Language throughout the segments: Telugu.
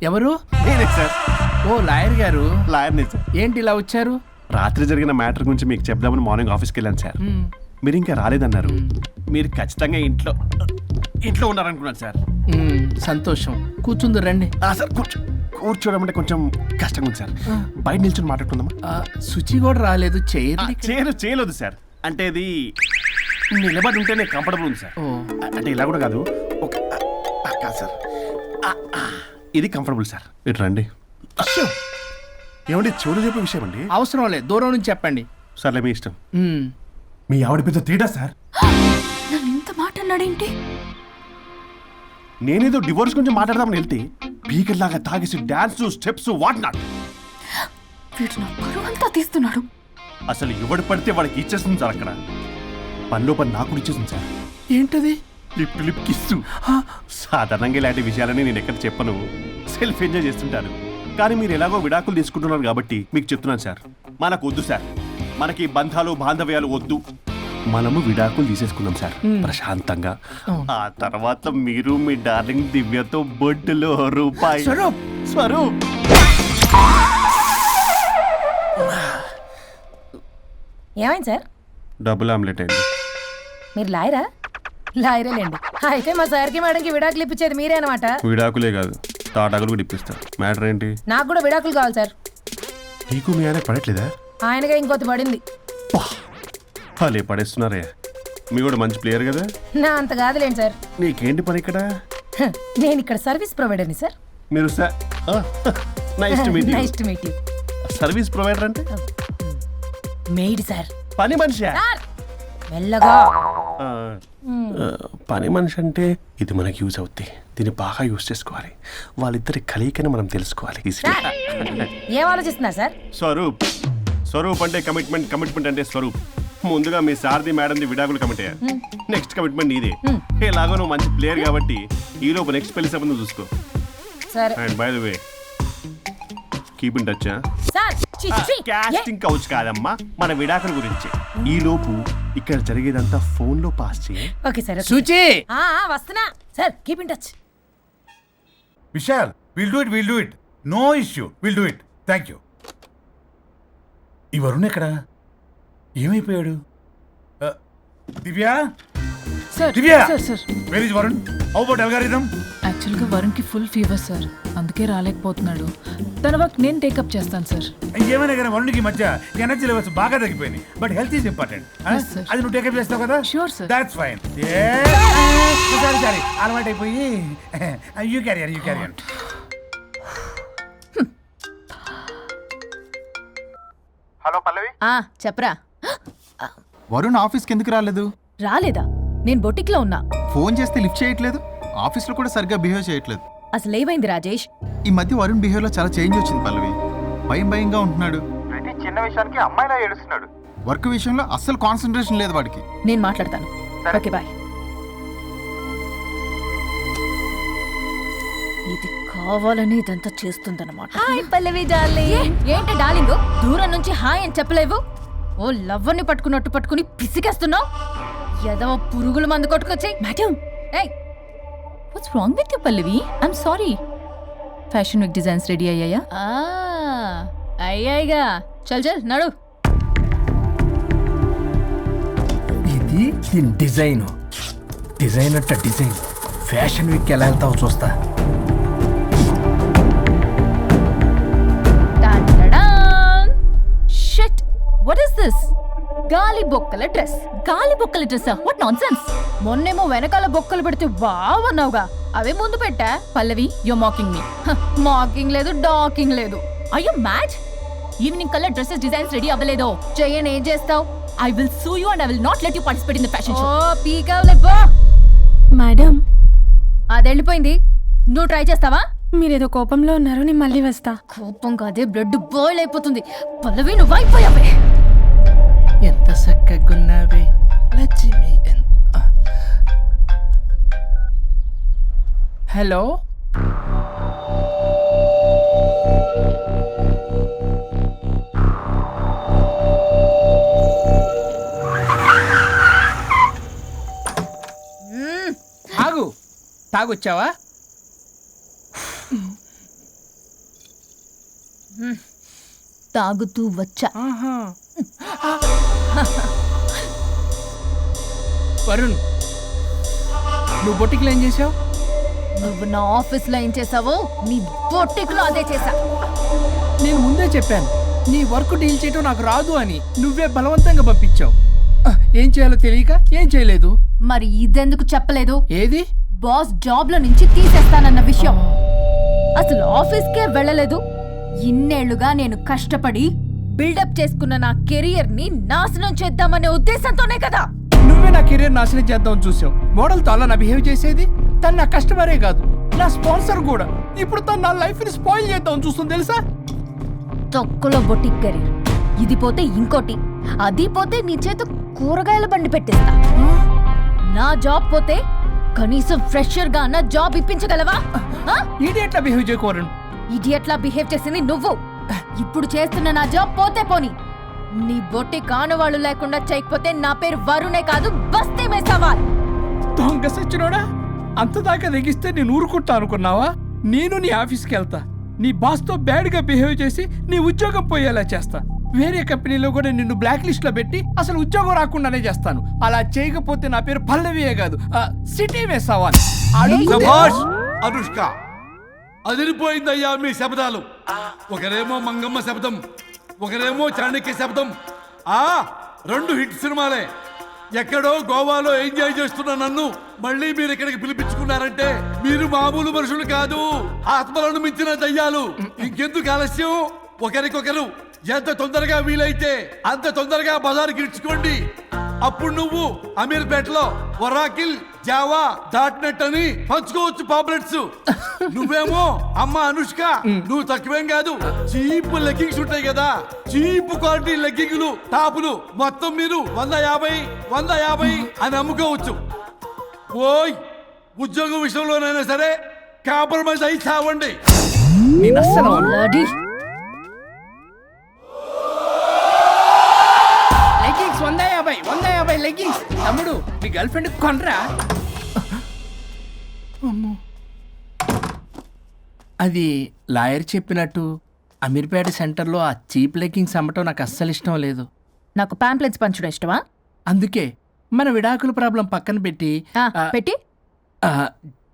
ఎవరు? నేనే సార్. ఓ లాయర్ గారు. లాయర్నే సార్. ఏంటి ఇలా వచ్చారు? రాత్రి జరిగిన మ్యాటర్ గురించి మీకు చెప్దామని మార్నింగ్ ఆఫీస్కి వెళ్ళాను సార్. మీరు ఇంకా రాలేదన్నారు. మీరు ఖచ్చితంగా ఇంట్లో ఉన్నారనుకున్నాను సార్. సంతోషం. కూర్చుంది రండి. సార్ కూర్చోవడం అంటే కొంచెం కష్టంగా ఉంది సార్. బయట నిల్చొని మాట్లాడుకుందామా? శుచి కూడా రాలేదు. చేయలేదు సార్. అంటే ఇది నిలబడి ఉంటేనే కంఫర్టబుల్ ఉంది సార్. అంటే ఇలా కూడా కాదు. కాదు సార్, ఇది కంఫర్టబుల్ సార్. ఇటు రండి. ఏమండి చెవులు చెప్పే విషయం అండి. అవసరం లేదు, దూరం నుంచి చెప్పండి. సర్లే మీ ఇష్టం. మీ ఆవిడ పెద్ద తేడా సార్. ఇంత మాట అన్నాడేంటి? నేనేదో డివోర్స్ గురించి మాట్లాడదామని వెళ్తే పీకర్ లాగా తాగేసి డాన్స్ స్టెప్స్ వాట్ నాట్. వీడు నా పరువంతా తీస్తున్నాడు. అసలు ఎవడు పడితే వాడికి ఇచ్చేస్తుంది సార్. అక్కడ పనిలో పని నాకు ఇచ్చేస్తుంది సార్. ఏంటది? Lip kiss. సాధారణంగా ఇలాంటి విషయాలని నేను ఎక్కడ చెప్పను. సెల్ఫ్ ఎంజాయ్ చేస్తుంటాను. కానీ మీరు ఎలాగో విడాకులు తీసుకుంటున్నారు కాబట్టి మీకు చెప్తున్నాను సార్. మనకు వద్దు సార్. మనకి బంధాలు బాంధవ్యాలు వద్దు. మనము విడాకులు తీసేసుకుందాం సార్ ప్రశాంతంగా. ఆ తర్వాత మీరు మీ డార్లింగ్ దివ్యతో బొడ్డులో రూపాయి. స్వరూప్ ఏమైంది సార్? డబుల్ ఆమ్లెట్ అయింది. మీరు లాయరా? లాయరేలేండి. అయితే మా సార్కి మేడంకి విడాకులు ఇప్పించేది మీరే అనమాట. విడాకులే కాదు, తాటాకులు కూడా ఇప్పిస్తారు. మ్యాటర్ ఏంటి? నాకు కూడా విడాకులు కావాలి సార్. నీకు మీ ఆయన పడట్లేదా? ఆయనగా ఇంకొకటి పడింది. వాళ్ళే పడేస్తున్నారే. మీ కూడా మంచి ప్లేయర్ కదా. నా అంత కాదులేండి సార్. నీకేంటి పని ఇక్కడ? నేను ఇక్కడ సర్వీస్ ప్రొవైడర్ని సార్. మీరు nice to meet you. Nice to meet you. Service provider అంటే మెయిడ్ సార్. పని మనిషి. మెల్లగా. పని మనిషి అంటే ఇది మనకి యూజ్ అవుద్ది. దీన్ని బాగా యూజ్ చేసుకోవాలి. వాళ్ళిద్దరి కలయికని మనం తెలుసుకోవాలి. ఏం ఆలోచిస్తున్నారు సార్? స్వరూప్ అంటే కమిట్మెంట్ అంటే స్వరూప్. ముందుగా మీ సారథి మేడంది విడాకులు కమిట్ అయ్యారు. నెక్స్ట్ కమిట్మెంట్ నీదే. ఎలాగో నువ్వు మంచి ప్లేయర్ కాబట్టి ఈ లోపు నెక్స్ట్ పెళ్లి సంబంధం చూసుకో. సరే. And by the way keep in touch. Casting couch కాదమ్మా, మన విడాకుల గురించి. ఈ లోపు ఇక్కడ జరిగేదంతా ఫోన్ లో పాస్ చేయి. Okay sir. శుచి వస్తున్నా sir. Keep in touch. Vishal, will do it. No issue, will do it. Thank you. ఈ వరుణ్ ఎక్కడ? ఏమైపోయాడు? Divya, Divya, where is Varun? How about algorithm? యాక్చువల్గా వరుణ్కి ఫుల్ ఫీవర్ సార్, అందుకే రాలేకపోతున్నాడు. తన వర్క్ నేను టేకప్ చేస్తాను సార్. ఏమైనా కానీ వరుణ్కి మధ్య ఎనర్జీ లెవెల్స్ బాగా తగ్గిపోయింది. But health is important. అది నువ్వు టేకప్ చేస్తావు కదా? Sure sir. That's fine. Sorry అలవాటు అయిపోయి. You carrier. హలో పల్లవి. చెప్పరా. వరుణ్ ఆఫీస్కి ఎందుకు రాలేదు? రాలేదా? నేను బొటిక్లో ఉన్నా. ఫోన్ చేస్తే లిఫ్ట్ చేయట్లేదు. ఆఫీస్లో కూడా సరిగ్గా బిహేవ్ చేయట్లేదు. అసలు ఏమైంది రాజేష్? ఈ మధ్య వరుణ్ బిహేవ్లో చాలా చేంజ్ వచ్చింది పల్లవి. భయంగా ఉంటున్నాడు. ప్రతి చిన్న విషయానికి అమ్మాయిలా ఏడుస్తున్నాడు. వర్క్ విషయంలో అస్సలు కాన్సన్ట్రేషన్ లేదు వాడికి. నేను మాట్లాడతాను. Okay bye. ఇది కావాలని ఇదంతా చేస్తుందన్నమాట. Hi Pallavi darling. ఏంటి డార్లింగ్ దూరం నుంచి హాయ్ అని చెప్పలేవు? ఓ లవ్వర్ని పట్టుకుని పిసికేస్తున్నావు. ఏదో పురుగుల మందు కొట్టుకొచ్చి. Madam, what's wrong with you Pallavi? I'm sorry. Fashion week designs ready అయ్యాయా? అయ్యాయిగా. చల్ నడు. ఇది దీని డిజైన్ అట్ట డిజైన్. ఫ్యాషన్ వీక్ ఎలా వెళ్తావు చూస్తా. Shit, what is this? గాలి బొక్కల డ్రెస్. గాలి బొక్కల డ్రెస్సా? What nonsense. మొన్నేమో వెనకాల బొక్కలు పెడితే వావ్ అన్నావుగా, అవే ముందు పెట్టా. Pallavi, you mocking me. Mocking లేదు, డాకింగ్ లేదు. Are you mad? Evening colour dresses designs ready అవ్వలేదో? చెయ్యని ఏం చేస్తావు? I will sue you and I will not let you participate in the fashion show. ఓ పీకావులే పో. మేడం, అది వెళ్ళిపోయింది. నువ్వు ట్రై చేస్తావా? మీరేదో కోపంలో ఉన్నారు, నేను మళ్ళీ వస్తా. కోపం కాదే, బ్లడ్ బాయిల్ అయిపోతుంది. పల్లవి నువ్వు అయిపోయావే. ఎంత చక్కగున్నావే లక్ష్మి. హలో, తాగొచ్చావా? తాగుతూ వచ్చా. వరుణ్, నువ్వు బొట్టికి ఏం చేసావు? నువ్వు నా ఆఫీస్లో ఏం చేసావో నీ బొట్టిక్లో అదే చేశా. నేను ముందే చెప్పాను నీ వర్క్ డీల్ చేయటం నాకు రాదు అని. నువ్వే బలవంతంగా పంపించావు. ఏం చేయాలో తెలియక ఏం చేయలేదు. మరి ఇదెందుకు చెప్పలేదు? ఏది? బాస్ జాబ్ లో నుంచి తీసేస్తానన్న విషయం. అసలు ఆఫీస్కే వెళ్ళలేదు. ఇన్నేళ్లుగా నేను కష్టపడి బిల్డప్ చేసుకున్న నా కెరియర్ ని నాశనం చేద్దామనే ఉద్దేశంతోనే కదా. నువ్వే నా కెరీర్ నాశనం చేద్దామని చూసావు. మోడల్తో అలా నా బిహేవ్ చేసేది. తను నా కస్టమరే కాదు, నా స్పాన్సర్ కూడా. ఇప్పుడు తను నా లైఫ్ ని స్పాయిల్ చేద్దామని చూస్తుంది తెలుసా? తొక్కలో బొటిక్ కెరీర్. ఇది పోతే ఇంకోటి, అది పోతే నీ చేత కూరగాయల బండి పెట్టిస్తా. నా జాబ్ పోతే కనీసం ఫ్రెషర్ గా నా జాబ్ ఇప్పించగలవా? ఇడియట్లా బిహేవ్ చేయకూడదు. ఇడియట్లా బిహేవ్ చేసింది నువ్వు. ఇప్పుడు చేస్తున్న నా జాబ్ పోతే పోని. నీ బొట్టి కానువాళ్ళు లేకుండా చేయకపోతే నా పేరు వరుణే కాదు, బస్తీ మే సవాల్. దొంగ సచ్చినోడా, అంత దాకా తెగిస్తే నేను ఊరుకుంటా అనుకున్నావా? నేను నీ ఆఫీస్కి వెళ్తా, నీ బాస్తో బ్యాడ్గా బిహేవ్ చేసి నీ ఉద్యోగం పోయేలా చేస్తా. వేరే కంపెనీలో కూడా నిన్ను బ్లాక్ లిస్ట్ లో పెట్టి అసలు ఉద్యోగం రాకుండానే చేస్తాను. అలా చేయకపోతే నా పేరు పల్లవియే కాదు, సిటీ మే సవాల్. శభాష్ అనుష్క, అదిరిపోయిందయ్యా మీ శబ్దాలు. ఒకరేమో మంగమ్మ శబ్దం, ఒకరేమో చాణక్య శబ్దం. రెండు హిట్ సినిమాలే. ఎక్కడో గోవాలో ఎంజాయ్ చేస్తున్న నన్ను మళ్ళీ మీరు ఇక్కడికి పిలిపించుకున్నారంటే మీరు మామూలు మనుషులు కాదు, ఆత్మలను మించిన దయ్యాలు. ఇంకెందుకు ఆలస్యం? ఒకరికొకరు ఎంత తొందరగా వీలైతే అంత తొందరగా బజారుకి ఇడ్చుకోండి. అప్పుడు నువ్వు అమీర్పేటలో వరాకిల్, జావా, డాట్ అని పంచుకోవచ్చు పాంప్లెట్స్. నువ్వేమో అమ్మ అనుష్క, నువ్వు తక్కువేం కాదు. చీప్ లెగ్గింగ్స్ ఉంటాయి కదా, చీప్ క్వాలిటీ లెగ్గింగ్లు, టాపులు మొత్తం మీరు 150 అని అమ్ముకోవచ్చు. ఓయ్, ఉద్యోగం విషయంలోనైనా సరే కాంప్రమైజ్ అయి చావండి. నేను అస్సలు Bloody. Leggings 150 leggings. తమ్ముడు, మీ గర్ల్ ఫ్రెండ్ కొనరా? అది లాయర్ చెప్పినట్టు అమీర్పేట సెంటర్లో ఆ చీప్ లెగ్గింగ్స్ అమ్మటం నాకు అస్సలు ఇష్టం లేదు. నాకు పాంప్లెట్స్ పంచడం ఇష్టమా? అందుకే మన విడాకుల ప్రాబ్లం పక్కన పెట్టి పెట్టి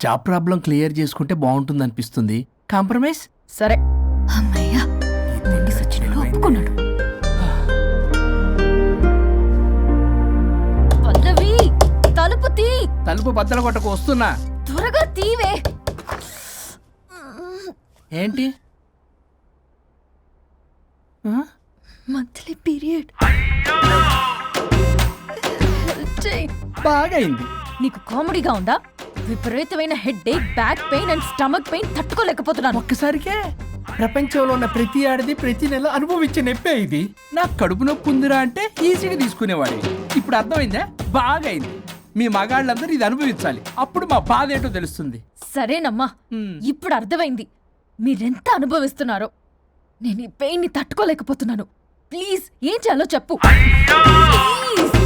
జాబ్ ప్రాబ్లం క్లియర్ చేసుకుంటే బాగుంటుంది అనిపిస్తుంది. కాంప్రమైజ్? సరే. అమ్మయ్యా, నిండి సచ్చినలో ఒప్పుకున్నాడు. పల్లవి, తలుపు తీ. తలుపు బద్దలు కొట్టకు, వస్తున్నా. త్వరగా తీవే. ఏంటి? Monthly period. బాగా అయింది. నీకు కామెడీగా ఉందా? విపరీతమైన head ache, back pain and stomach pain తట్టుకోలేకపోతున్నాను. ఒక్కసారికే ప్రపంచంలో ఉన్న ప్రతి ఆడది ప్రతి నెల అనుభవించే నొప్పే ఇది. నాకు కడుపు నొప్పి ఉందిరా అంటే ఈజీగా తీసుకునేవాడివి. ఇప్పుడు అర్థమైందా? బాగా అయింది. మీ మగాళ్ళందరూ ఇది అనుభవించాలి, అప్పుడు మా బాధ ఏంటో తెలుస్తుంది. సరేనమ్మా, ఇప్పుడు అర్థమైంది మీరెంత అనుభవిస్తున్నారో. నేను ఈ పెయిన్ ని తట్టుకోలేకపోతున్నాను. ప్లీజ్, ఏం చేయాలో చెప్పు. ప్లీజ్.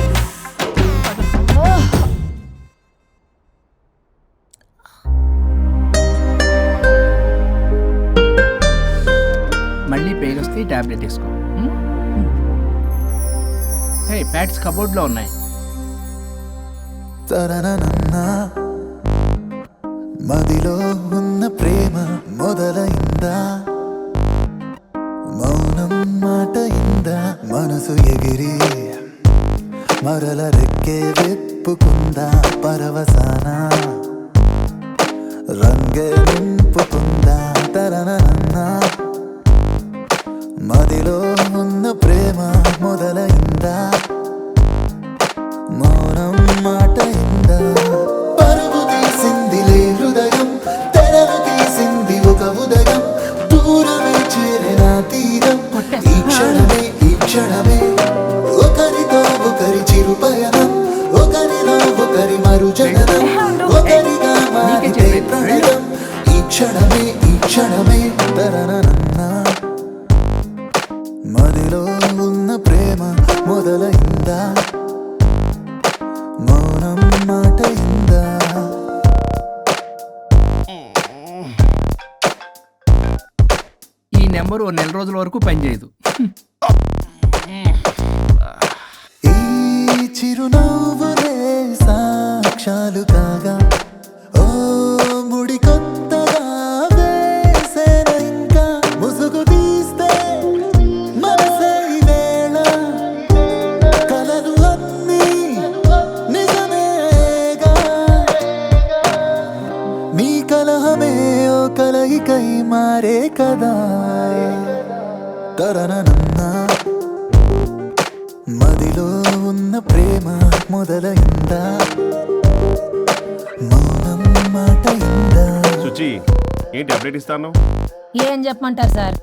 మళ్ళీ పెయిన్ వస్తే ఈ టాబ్లెట్ వేసుకో. హే, ప్యాడ్స్ కబోర్డ్లో ఉన్నాయి. మదిలో ఉన్న ప్రేమ మొదలైందా, మౌనం మాట ఇందా, మనసు ఎగిరి మరల రెక్కే విప్పుకుందా, పరవసాన రంగే నింపుకుందా, తరనన్నా. మదిలో ఉన్న ప్రేమ మొదలైందా, మౌనం మాట ఇందా, పరుగు తీసిందిలే హృదయం, తెరలు తీసింది ఒక ఉదయం, దూరమే చేరిన తీరం, ఈ క్షణమే ఒకరితో ఒకరి చిరు పయనం, ఒకరిలో ఒకరి మరు జననం. నెంబర్ ఓ నెల రోజుల వరకు పనిచేయదు. ఈ చిరునవ్వులే సాక్ష్యాలు కాగా ఓ ముడి కొత్తగా వేసేన ఇంకా ముసుగు తీస్తే మనసే ఈ వేళ కలలు అన్నీ నిజమేగా నీ కలహమే ఓ కలయికై మారే కదా తరనన్నా మదిలో ఉన్న ప్రేమ మొదలైందా మౌనం మాట ఇందా సుచి ఏంటి అప్డేట్ ఇస్తాను? ఏం చెప్పమంటారు సార్,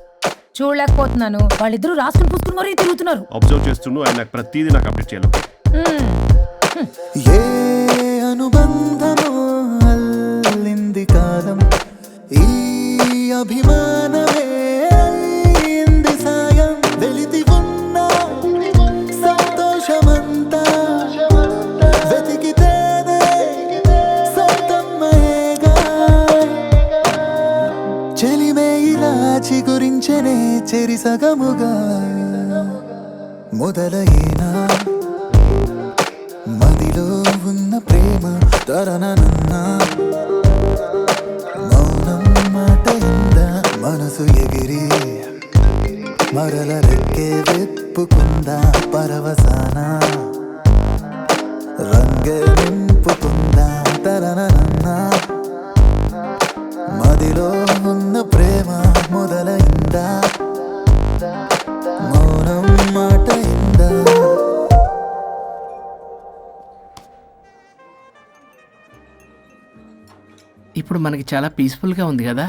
చూడలేకపోతున్నాను. వాళ్ళిద్దరూ రాసుకుని పుసుకుని మరీ తిరుగుతున్నారు. అబ్జర్వ్ చేస్తుండు, ఆయన నాకు ప్రతిదీ నాకు అప్డేట్ చేయాలి. ఏ అనుబంధమో అల్లింది కాలం ఈ అభిమానమే అయింది సాయం వెలితి ఉన్న సంతోషమంతా వెతికితేనే సొంతమ్మయేగా చెలిమే ఇలా చిగురించనే చెరి సగముగా మొదలైనా మదిలో ఉన్న ప్రేమ తరనన్నా మౌనం మాట ఇందా మనసు ఎగిరి మరల రెక్కే వెప్పుకుందా పరవసాన రంగే నింపుకుందా తరనన్నా మదిలో ఉన్న ప్రేమ మొదలైందా మౌనం మాట ఇందా ఇప్పుడు మనకి చాలా పీస్ఫుల్గా ఉంది కదా.